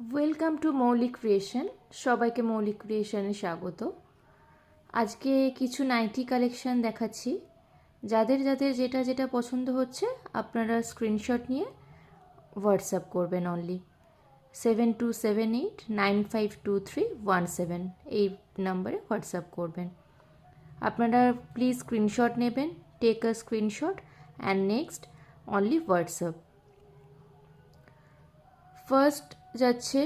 Welcome to মৌলিক creation. সবাইকে মৌলিক ক্রিয়েশনে স্বাগত। আজকে কিছু নাইটি কালেকশন দেখাচ্ছি। যাদের যাদের যেটা যেটা পছন্দ হচ্ছে আপনারা স্ক্রিনশট নিয়ে হোয়াটসঅ্যাপ করবেন অনলি 7278952317 এই নাম্বারে হোয়াটসঅ্যাপ করবেন। আপনারা প্লিজ স্ক্রিনশট নেবেন, take a screenshot and next only WhatsApp. First যাচ্ছে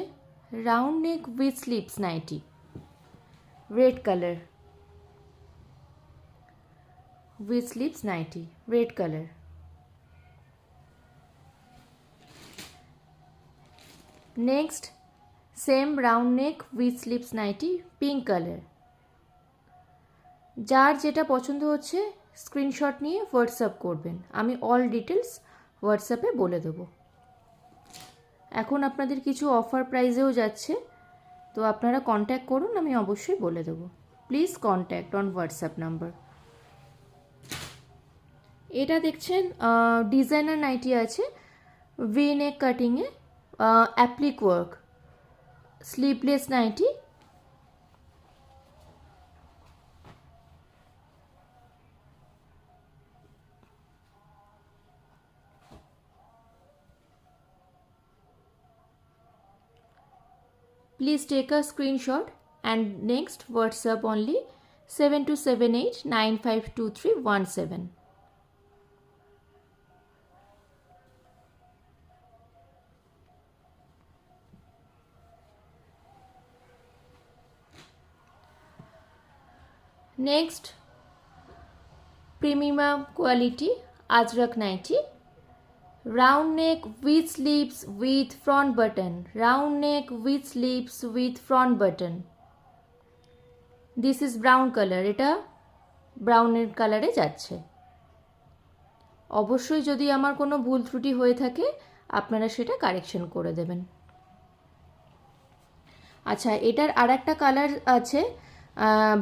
round neck with sleeves nighty, red colour, with sleeves nighty, red color. Next, same round neck with sleeves nighty, pink color. যার যেটা পছন্দ হচ্ছে screenshot নিয়ে WhatsApp করবেন, আমি all details হোয়াটসঅ্যাপে বলে দেবো। এখন আপনাদের কিছু অফার প্রাইজেও যাচ্ছে, তো আপনারা কন্ট্যাক্ট করুন, আমি অবশ্যই বলে দেবো। Please contact on WhatsApp number. এটা দেখছেন ডিজাইনার নাইটি আছে, ভি নেক কাটিংয়ে, applique work, sleeveless nighty. Please take a screenshot and next WhatsApp only 7278952317. Next, premium quality Ajrak nighty, round neck with sleeves with front button, round neck with sleeves with front button. This is brown color, এটা ব্রাউনের কালারে যাচ্ছে। অবশ্যই যদি আমার কোনো ভুল ত্রুটি হয়ে থাকে আপনারা সেটা কারেকশন করে দেবেন। আচ্ছা, এটার আর একটা কালার আছে,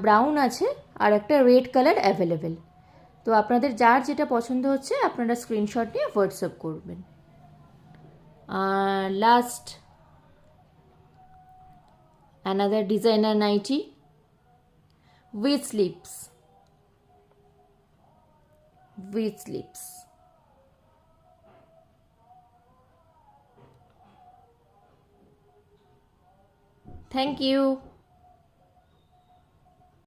ব্রাউন আছে, আর একটা রেড কালার অ্যাভেলেবেল। তো আপনাদের যার যেটা পছন্দ হচ্ছে আপনারা স্ক্রিনশট নিয়ে হোয়াটসঅ্যাপ করবেন। Last another designer nighty with sleeves, with sleeves. Thank you.